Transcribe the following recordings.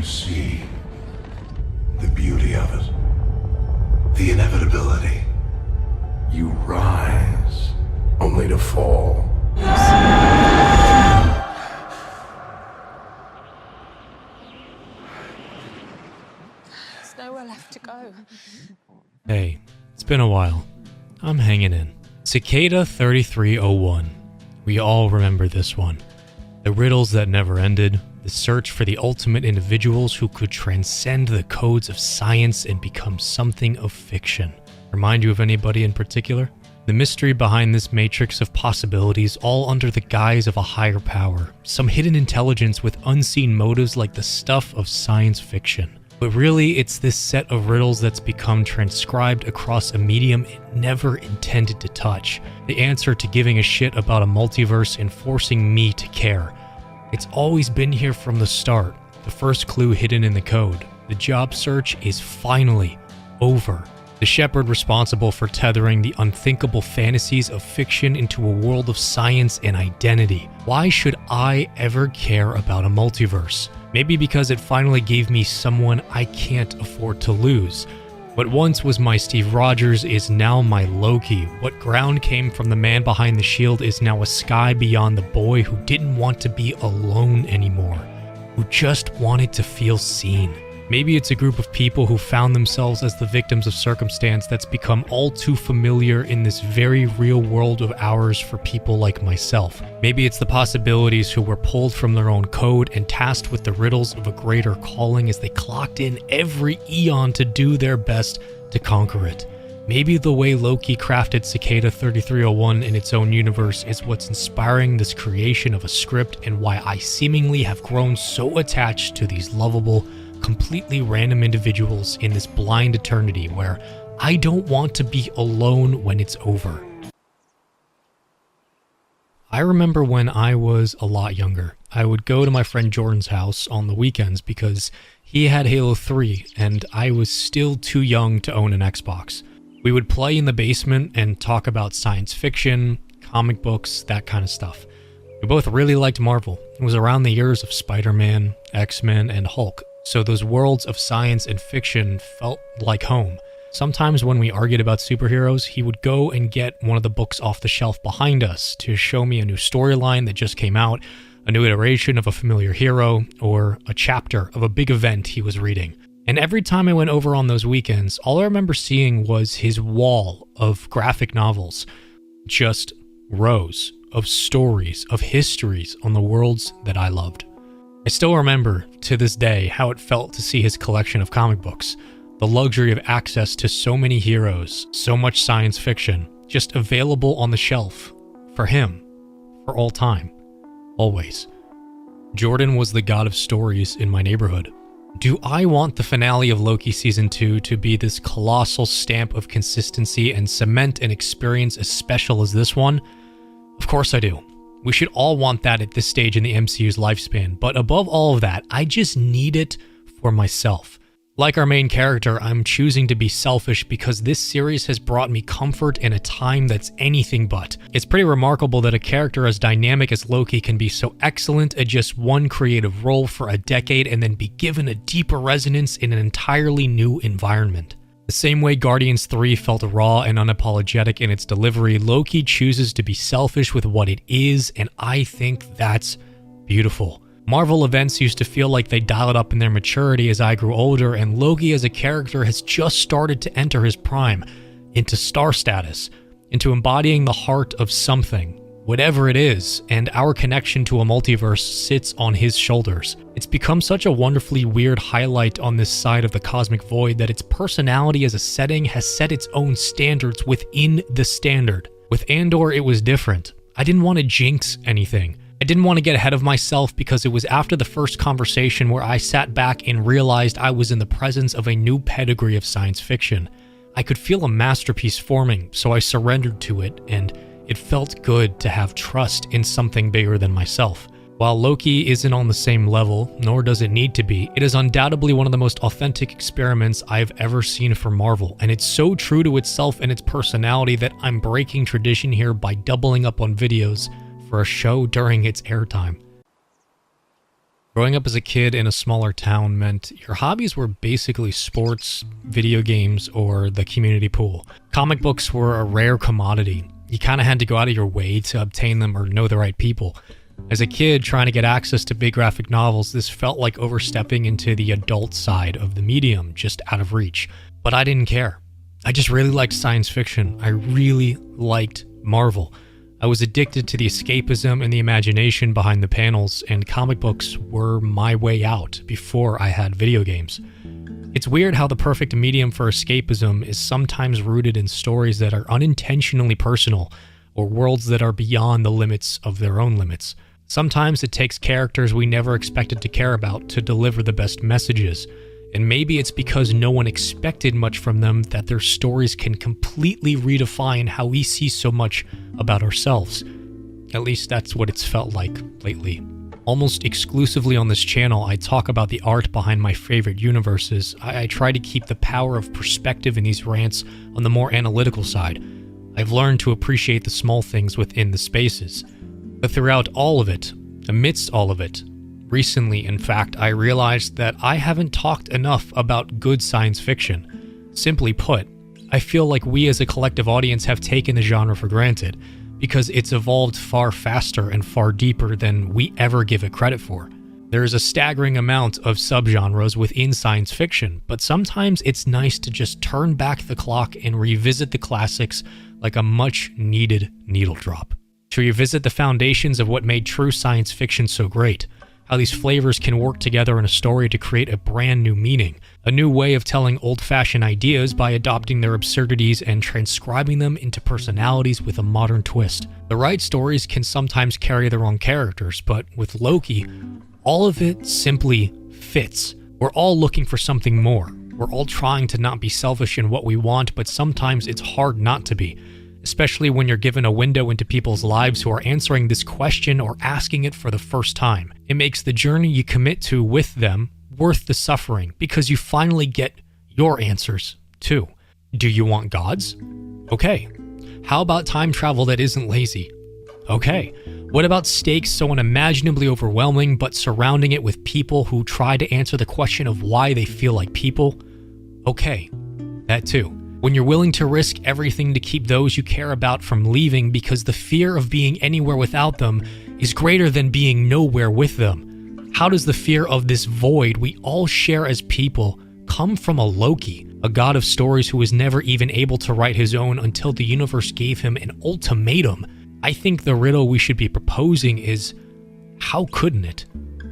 you see the beauty of it, the inevitability. You rise, only to fall. There's nowhere left to go. Hey, it's been a while. I'm hanging in. Cicada 3301. We all remember this one. The riddles that never ended, the search for the ultimate individuals who could transcend the codes of science and become something of fiction. Remind you of anybody in particular? The mystery behind this matrix of possibilities, all under the guise of a higher power, some hidden intelligence with unseen motives like the stuff of science fiction. But really, it's this set of riddles that's become transcribed across a medium it never intended to touch. The answer to giving a shit about a multiverse and forcing me to care. It's always been here from the start, the first clue hidden in the code. The job search is finally over. The shepherd responsible for tethering the unthinkable fantasies of fiction into a world of science and identity. Why should I ever care about a multiverse? Maybe because it finally gave me someone I can't afford to lose. What once was my Steve Rogers is now my Loki. What ground came from the man behind the shield is now a sky beyond the boy who didn't want to be alone anymore, who just wanted to feel seen. Maybe it's a group of people who found themselves as the victims of circumstance that's become all too familiar in this very real world of ours for people like myself. Maybe it's the possibilities who were pulled from their own code and tasked with the riddles of a greater calling as they clocked in every eon to do their best to conquer it. Maybe the way Loki crafted Cicada 3301 in its own universe is what's inspiring this creation of a script and why I seemingly have grown so attached to these lovable, completely random individuals in this blind eternity where I don't want to be alone when it's over. I remember when I was a lot younger, I would go to my friend Jordan's house on the weekends because he had Halo 3 and I was still too young to own an Xbox. We would play in the basement and talk about science fiction, comic books, that kind of stuff. We both really liked Marvel. It was around the years of Spider-Man, X-Men, and Hulk. So those worlds of science and fiction felt like home. Sometimes when we argued about superheroes, he would go and get one of the books off the shelf behind us to show me a new storyline that just came out, a new iteration of a familiar hero, or a chapter of a big event he was reading. And every time I went over on those weekends, all I remember seeing was his wall of graphic novels. Just rows of stories, of histories on the worlds that I loved. I still remember, to this day, how it felt to see his collection of comic books. The luxury of access to so many heroes, so much science fiction, just available on the shelf. For him. For all time. Always. Jordan was the god of stories in my neighborhood. Do I want the finale of Loki Season 2 to be this colossal stamp of consistency and cement an experience as special as this one? Of course I do. We should all want that at this stage in the MCU's lifespan, but above all of that, I just need it for myself. Like our main character, I'm choosing to be selfish because this series has brought me comfort in a time that's anything but. It's pretty remarkable that a character as dynamic as Loki can be so excellent at just one creative role for a decade and then be given a deeper resonance in an entirely new environment. The same way Guardians 3 felt raw and unapologetic in its delivery, Loki chooses to be selfish with what it is, and I think that's beautiful. Marvel events used to feel like they dialed up in their maturity as I grew older, and Loki as a character has just started to enter his prime, into star status, into embodying the heart of something, whatever it is, and our connection to a multiverse sits on his shoulders. It's become such a wonderfully weird highlight on this side of the cosmic void that its personality as a setting has set its own standards within the standard. With Andor, it was different. I didn't want to jinx anything. I didn't want to get ahead of myself because it was after the first conversation where I sat back and realized I was in the presence of a new pedigree of science fiction. I could feel a masterpiece forming, so I surrendered to it, and it felt good to have trust in something bigger than myself. While Loki isn't on the same level, nor does it need to be, it is undoubtedly one of the most authentic experiments I've ever seen for Marvel, and it's so true to itself and its personality that I'm breaking tradition here by doubling up on videos for a show during its airtime. Growing up as a kid in a smaller town meant your hobbies were basically sports, video games, or the community pool. Comic books were a rare commodity. You kind of had to go out of your way to obtain them or know the right people. As a kid trying to get access to big graphic novels, this felt like overstepping into the adult side of the medium, just out of reach. But I didn't care. I just really liked science fiction. I really liked Marvel. I was addicted to the escapism and the imagination behind the panels, and comic books were my way out before I had video games. It's weird how the perfect medium for escapism is sometimes rooted in stories that are unintentionally personal, or worlds that are beyond the limits of their own limits. Sometimes it takes characters we never expected to care about to deliver the best messages, and maybe it's because no one expected much from them that their stories can completely redefine how we see so much about ourselves. At least that's what it's felt like lately. Almost exclusively on this channel, I talk about the art behind my favorite universes. I try to keep the power of perspective in these rants on the more analytical side. I've learned to appreciate the small things within the spaces. But throughout all of it, amidst all of it, recently, in fact, I realized that I haven't talked enough about good science fiction. Simply put, I feel like we as a collective audience have taken the genre for granted, because it's evolved far faster and far deeper than we ever give it credit for. There is a staggering amount of subgenres within science fiction, but sometimes it's nice to just turn back the clock and revisit the classics like a much-needed needle drop. To revisit the foundations of what made true science fiction so great. How these flavors can work together in a story to create a brand new meaning, a new way of telling old-fashioned ideas by adopting their absurdities and transcribing them into personalities with a modern twist. The right stories can sometimes carry the wrong characters, but with Loki, all of it simply fits. We're all looking for something more. We're all trying to not be selfish in what we want, but sometimes it's hard not to be. Especially when you're given a window into people's lives who are answering this question or asking it for the first time. It makes the journey you commit to with them worth the suffering, because you finally get your answers, too. Do you want gods? Okay. How about time travel that isn't lazy? Okay. What about stakes so unimaginably overwhelming, but surrounding it with people who try to answer the question of why they feel like people? Okay. That too. When you're willing to risk everything to keep those you care about from leaving because the fear of being anywhere without them is greater than being nowhere with them. How does the fear of this void we all share as people come from a Loki, a god of stories who was never even able to write his own until the universe gave him an ultimatum? I think the riddle we should be proposing is, how couldn't it?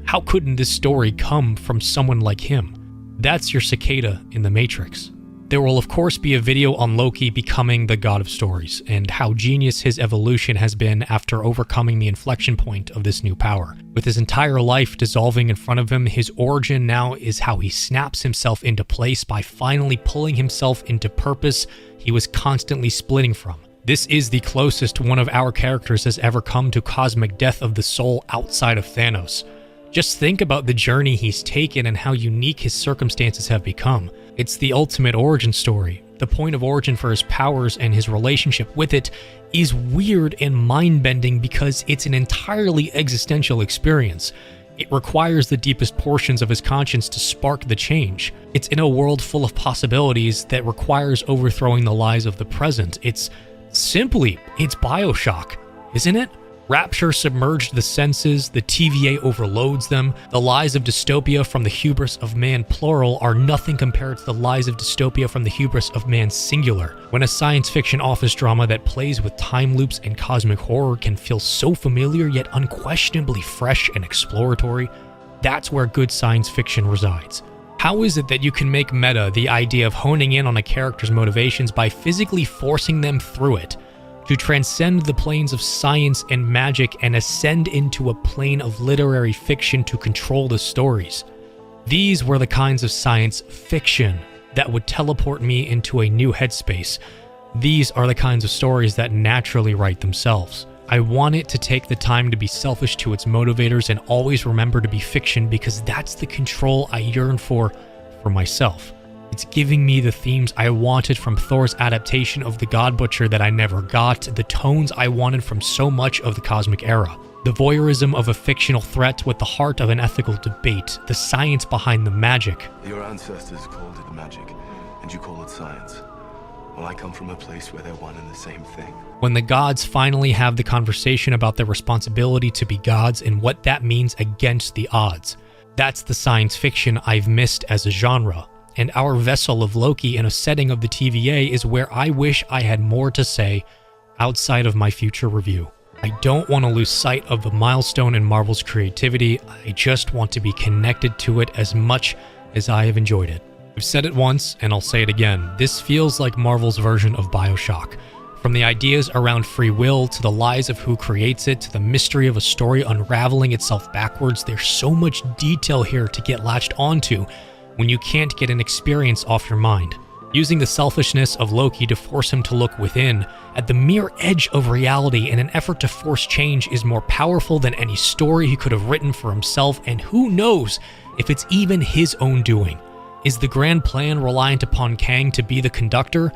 How couldn't this story come from someone like him? That's your Cicada in the Matrix. There will of course be a video on Loki becoming the god of stories, and how genius his evolution has been after overcoming the inflection point of this new power. With his entire life dissolving in front of him, his origin now is how he snaps himself into place by finally pulling himself into purpose he was constantly splitting from. This is the closest one of our characters has ever come to cosmic death of the soul outside of Thanos. Just think about the journey he's taken and how unique his circumstances have become. It's the ultimate origin story. The point of origin for his powers and his relationship with it is weird and mind-bending because it's an entirely existential experience. It requires the deepest portions of his conscience to spark the change. It's in a world full of possibilities that requires overthrowing the lies of the present. It's Bioshock, isn't it? Rapture submerged the senses, the TVA overloads them. The lies of dystopia from the hubris of man plural are nothing compared to the lies of dystopia from the hubris of man singular. When a science fiction office drama that plays with time loops and cosmic horror can feel so familiar yet unquestionably fresh and exploratory, that's where good science fiction resides. How is it that you can make meta the idea of honing in on a character's motivations by physically forcing them through it? To transcend the planes of science and magic and ascend into a plane of literary fiction to control the stories. These were the kinds of science fiction that would teleport me into a new headspace. These are the kinds of stories that naturally write themselves. I want it to take the time to be selfish to its motivators and always remember to be fiction because that's the control I yearn for myself. It's giving me the themes I wanted from Thor's adaptation of the God Butcher that I never got, the tones I wanted from so much of the cosmic era. The voyeurism of a fictional threat with the heart of an ethical debate, the science behind the magic. Your ancestors called it magic, and you call it science. Well, I come from a place where they're one and the same thing. When the gods finally have the conversation about their responsibility to be gods and what that means against the odds. That's the science fiction I've missed as a genre. And our vessel of Loki in a setting of the TVA is where I wish I had more to say outside of my future review. I don't want to lose sight of the milestone in Marvel's creativity. I just want to be connected to it as much as I have enjoyed it. I've said it once, and I'll say it again. This feels like Marvel's version of Bioshock. From the ideas around free will, to the lies of who creates it, to the mystery of a story unraveling itself backwards, there's so much detail here to get latched onto when you can't get an experience off your mind. Using the selfishness of Loki to force him to look within, at the mere edge of reality in an effort to force change, is more powerful than any story he could have written for himself, and who knows if it's even his own doing. Is the grand plan reliant upon Kang to be the conductor?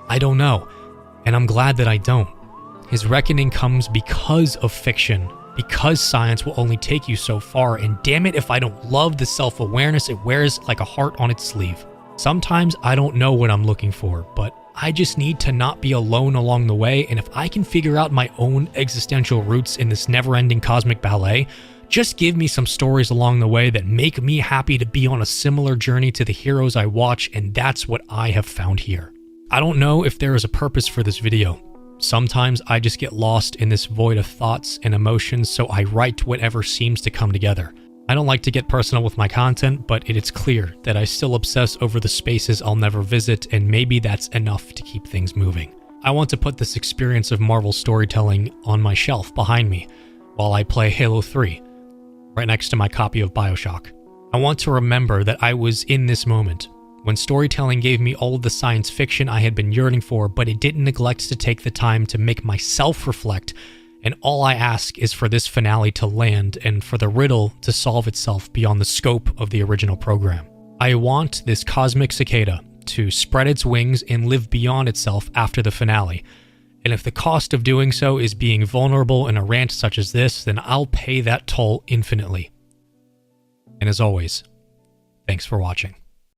I don't know, and I'm glad that I don't. His reckoning comes because of fiction, because science will only take you so far, and damn it if I don't love the self-awareness it wears like a heart on its sleeve. Sometimes I don't know what I'm looking for, but I just need to not be alone along the way, and if I can figure out my own existential roots in this never-ending cosmic ballet, just give me some stories along the way that make me happy to be on a similar journey to the heroes I watch, and that's what I have found here. I don't know if there is a purpose for this video. Sometimes I just get lost in this void of thoughts and emotions, so I write whatever seems to come together. I don't like to get personal with my content, but it is clear that I still obsess over the spaces I'll never visit, and maybe that's enough to keep things moving. I want to put this experience of Marvel storytelling on my shelf behind me while I play Halo 3, right next to my copy of Bioshock. I want to remember that I was in this moment, when storytelling gave me all of the science fiction I had been yearning for, but it didn't neglect to take the time to make myself reflect, and all I ask is for this finale to land and for the riddle to solve itself beyond the scope of the original program. I want this cosmic cicada to spread its wings and live beyond itself after the finale, and if the cost of doing so is being vulnerable in a rant such as this, then I'll pay that toll infinitely. And as always, thanks for watching.